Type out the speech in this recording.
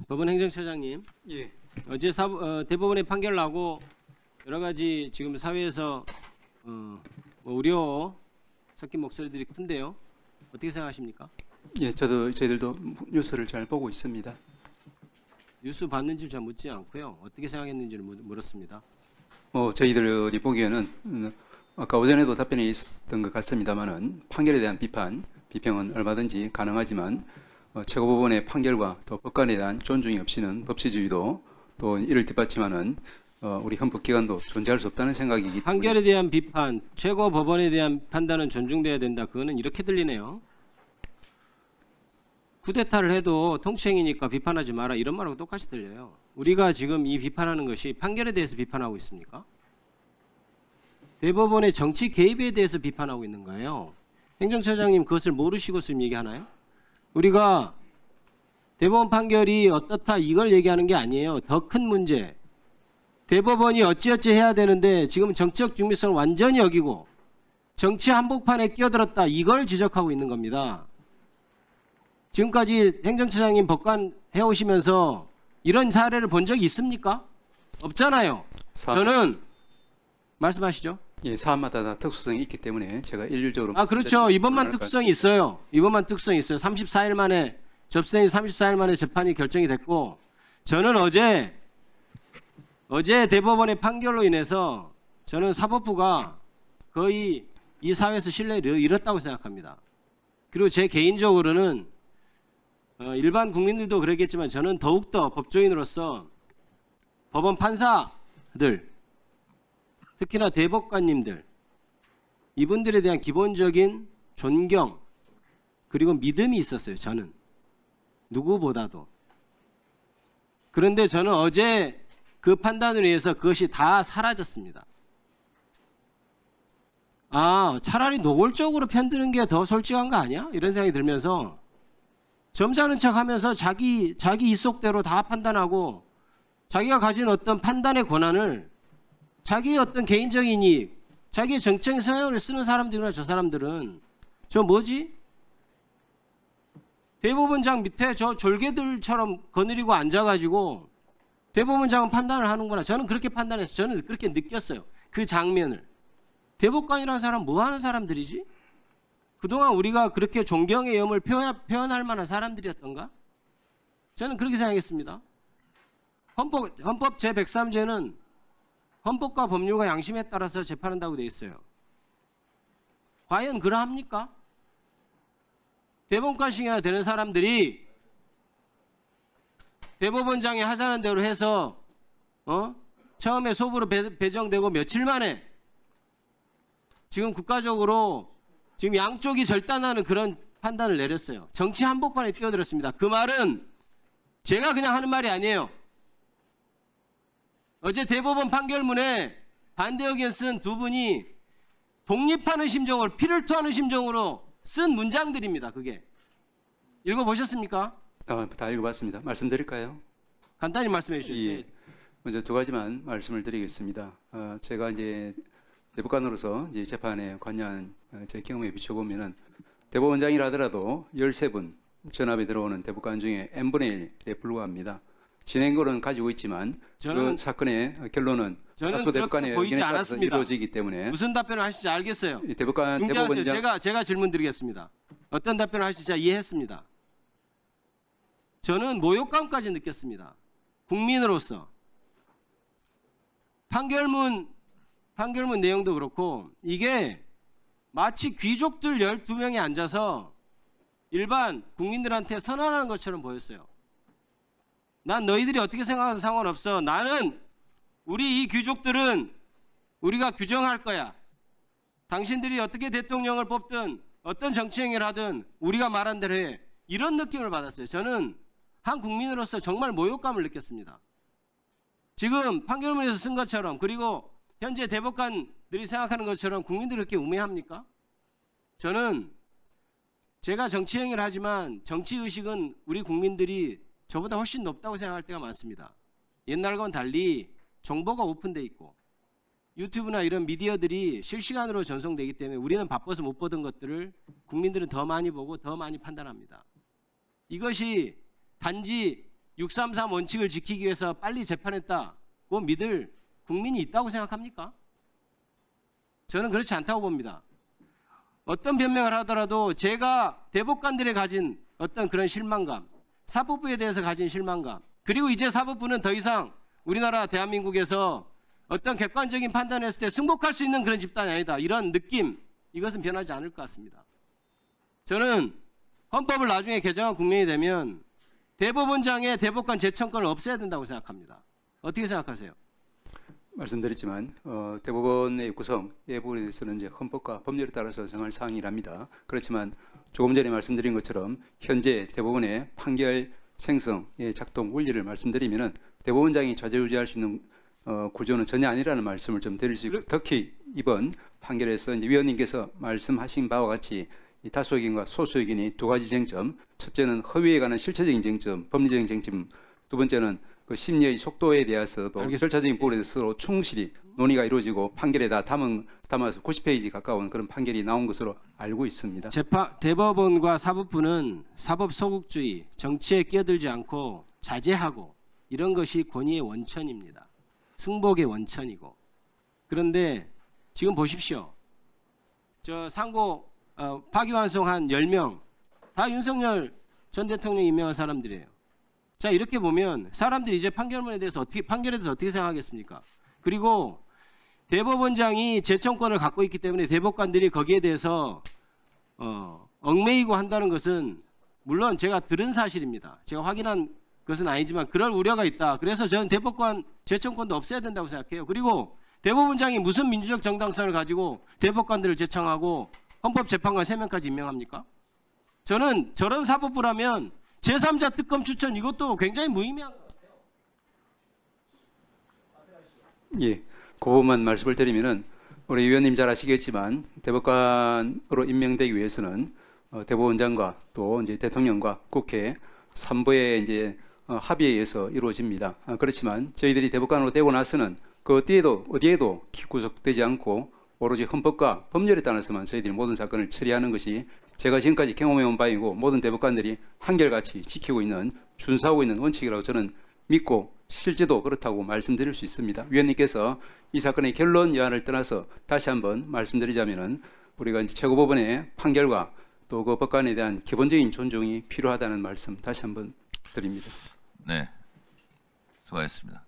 법원 행정처장님, 예. 어제 대법원의 판결 나고 여러 가지 지금 사회에서 우려 섞인 목소리들이 큰데요. 어떻게 생각하십니까? 예, 저희들도 뉴스를 잘 보고 있습니다. 뉴스 봤는지 잘 묻지 않고요. 어떻게 생각했는지를 물었습니다. 저희들이 보기에는 아까 오전에도 답변이 있었던 것 같습니다만은 판결에 대한 비평은 얼마든지 가능하지만 최고법원의 판결과 또 법관에 대한 존중이 없이는 법치주의도 또 이를 뒷받침하는 우리 헌법기관도 존재할 수 없다는 생각이기 때문에 판결에 대한 비판, 최고법원에 대한 판단은 존중돼야 된다. 그거는 이렇게 들리네요. 쿠데타를 해도 통치행위니까 비판하지 마라 이런 말하고 똑같이 들려요. 우리가 지금 이 비판하는 것이 판결에 대해서 비판하고 있습니까? 대법원의 정치 개입에 대해서 비판하고 있는 거예요. 행정처장님 그것을 모르시고 지금 얘기하나요? 우리가 대법원 판결이 어떻다 이걸 얘기하는 게 아니에요. 더 큰 문제. 대법원이 어찌어찌 해야 되는데 지금 정치적 중립성을 완전히 어기고 정치 한복판에 끼어들었다 이걸 지적하고 있는 겁니다. 지금까지 행정처장님 법관 해오시면서 이런 사례를 본 적이 있습니까? 없잖아요. 저는 말씀하시죠. 예, 사안마다 다 특수성이 있기 때문에 제가 일률적으로 그렇죠. 이번만 특수성이 있어요. 이번만 특수성이 있어요. 34일 만에 접수행위 34일 만에 재판이 결정이 됐고 저는 어제 대법원의 판결로 인해서 저는 사법부가 거의 이 사회에서 신뢰를 잃었다고 생각합니다. 그리고 제 개인적으로는 일반 국민들도 그랬겠지만 저는 더욱더 법조인으로서 법원 판사들 특히나 대법관님들 이분들에 대한 기본적인 존경 그리고 믿음이 있었어요. 저는 누구보다도. 그런데 저는 어제 그 판단으로 인해서 그것이 다 사라졌습니다. 차라리 노골적으로 편드는 게 더 솔직한 거 아니야? 이런 생각이 들면서 점잖은 척하면서 자기 입속대로 다 판단하고 자기가 가진 어떤 판단의 권한을 자기의 어떤 개인적인 이익, 자기의 정치적인 성향을 쓰는 사람들이나 저 사람들은 저 뭐지? 대법원장 밑에 저 졸개들처럼 거느리고 앉아가지고 대법원장은 판단을 하는구나. 저는 그렇게 판단해서 저는 그렇게 느꼈어요. 그 장면을. 대법관이라는 사람 뭐 하는 사람들이지? 그동안 우리가 그렇게 존경의 염을 표현할 만한 사람들이었던가? 저는 그렇게 생각했습니다. 헌법 제103조는 헌법과 법률과 양심에 따라서 재판한다고 되어 있어요. 과연 그러합니까? 대법관식이나 되는 사람들이 대법원장이 하자는 대로 해서 처음에 소부로 배정되고 며칠 만에 지금 국가적으로 지금 양쪽이 절단하는 그런 판단을 내렸어요. 정치 한복판에 뛰어들었습니다. 그 말은 제가 그냥 하는 말이 아니에요. 어제 대법원 판결문에 반대 의견 쓴 두 분이 독립하는 심정으로 피를 토하는 심정으로 쓴 문장들입니다. 그게. 읽어보셨습니까? 다 읽어봤습니다. 말씀드릴까요? 간단히 말씀해 주시죠. 예. 먼저 두 가지만 말씀을 드리겠습니다. 제가 이제 대법관으로서 이제 재판에 관여한 제 경험에 비춰보면은 대법원장이라 하더라도 13분 전압에 들어오는 대법관 중에 n분의 1에 불과합니다. 진행거는 가지고 있지만 그 사건의 결론은 다수 대법관의 의견에 따라서 이루어지기 때문에 무슨 답변을 하실지 알겠어요. 대법원장 제가 질문 드리겠습니다. 어떤 답변을 하실지 제가 이해했습니다. 저는 모욕감까지 느꼈습니다. 국민으로서. 판결문 내용도 그렇고 이게 마치 귀족들 12명이 앉아서 일반 국민들한테 선언하는 것처럼 보였어요. 난 너희들이 어떻게 생각하든 상관없어. 나는 우리 이 귀족들은 우리가 규정할 거야. 당신들이 어떻게 대통령을 뽑든 어떤 정치행위를 하든 우리가 말한 대로 해. 이런 느낌을 받았어요. 저는 한 국민으로서 정말 모욕감을 느꼈습니다. 지금 판결문에서 쓴 것처럼 그리고 현재 대법관들이 생각하는 것처럼 국민들이 그렇게 우매합니까? 저는 제가 정치행위를 하지만 정치의식은 우리 국민들이 저보다 훨씬 높다고 생각할 때가 많습니다. 옛날과는 달리 정보가 오픈돼 있고 유튜브나 이런 미디어들이 실시간으로 전송되기 때문에 우리는 바빠서 못 보던 것들을 국민들은 더 많이 보고 더 많이 판단합니다. 이것이 단지 633 원칙을 지키기 위해서 빨리 재판했다고 믿을 국민이 있다고 생각합니까? 저는 그렇지 않다고 봅니다. 어떤 변명을 하더라도 제가 대법관들이 가진 어떤 그런 실망감, 사법부에 대해서 가진 실망감, 그리고 이제 사법부는 더 이상 우리나라 대한민국에서 어떤 객관적인 판단을 했을 때 승복할 수 있는 그런 집단이 아니다. 이런 느낌, 이것은 변하지 않을 것 같습니다. 저는 헌법을 나중에 개정한 국민이 되면 대법원장의 대법관 재청권을 없애야 된다고 생각합니다. 어떻게 생각하세요? 말씀드렸지만 대법원의 구성의 부분에 대해서는 이제 헌법과 법률에 따라서 정할 사항이랍니다. 그렇지만 조금 전에 말씀드린 것처럼 현재 대법원의 판결 생성의 작동 원리를 말씀드리면은 대법원장이 좌지우지할 수 있는 구조는 전혀 아니라는 말씀을 좀 드릴 수 있고, 특히 이번 판결에서 이제 위원님께서 말씀하신 바와 같이 이 다수 의견과 소수 의견이 두 가지 쟁점, 첫째는 허위에 관한 실체적인 쟁점, 법리적인 쟁점, 두 번째는 그 심리의 속도에 대해서도 절차적인 부분에 대해서 충실히 논의가 이루어지고 판결에 다 담아서 90페이지 가까운 그런 판결이 나온 것으로 알고 있습니다. 대법원과 사법부는 사법 소극주의, 정치에 끼어들지 않고 자제하고 이런 것이 권위의 원천입니다. 승복의 원천이고. 그런데 지금 보십시오. 저 상고 파기환송한 10명 다 윤석열 전 대통령이 임명한 사람들이에요. 자, 이렇게 보면 사람들이 이제 판결에 대해서 어떻게 생각하겠습니까? 그리고 대법원장이 재청권을 갖고 있기 때문에 대법관들이 거기에 대해서 얽매이고 한다는 것은 물론 제가 들은 사실입니다. 제가 확인한 것은 아니지만 그럴 우려가 있다. 그래서 저는 대법관 재청권도 없애야 된다고 생각해요. 그리고 대법원장이 무슨 민주적 정당성을 가지고 대법관들을 재청하고 헌법재판관 3명까지 임명합니까? 저는 저런 사법부라면 제3자 특검 추천 이것도 굉장히 무의미한 것 같아요. 예, 그 부분만 말씀을 드리면은 우리 위원님 잘 아시겠지만 대법관으로 임명되기 위해서는 대법원장과 또 이제 대통령과 국회 3부의 이제 합의에 의해서 이루어집니다. 그렇지만 저희들이 대법관으로 되고 나서는 그 어디에도 구속되지 않고 오로지 헌법과 법률에 따라서만 저희들이 모든 사건을 처리하는 것이 제가 지금까지 경험해온 바이고 모든 대법관들이 한결같이 지키고 있는 준수하고 있는 원칙이라고 저는 믿고 실제도 그렇다고 말씀드릴 수 있습니다. 위원님께서 이 사건의 결론 여하를 떠나서 다시 한번 말씀드리자면은 우리가 이제 최고법원의 판결과 또 그 법관에 대한 기본적인 존중이 필요하다는 말씀 다시 한번 드립니다. 네, 수고하셨습니다.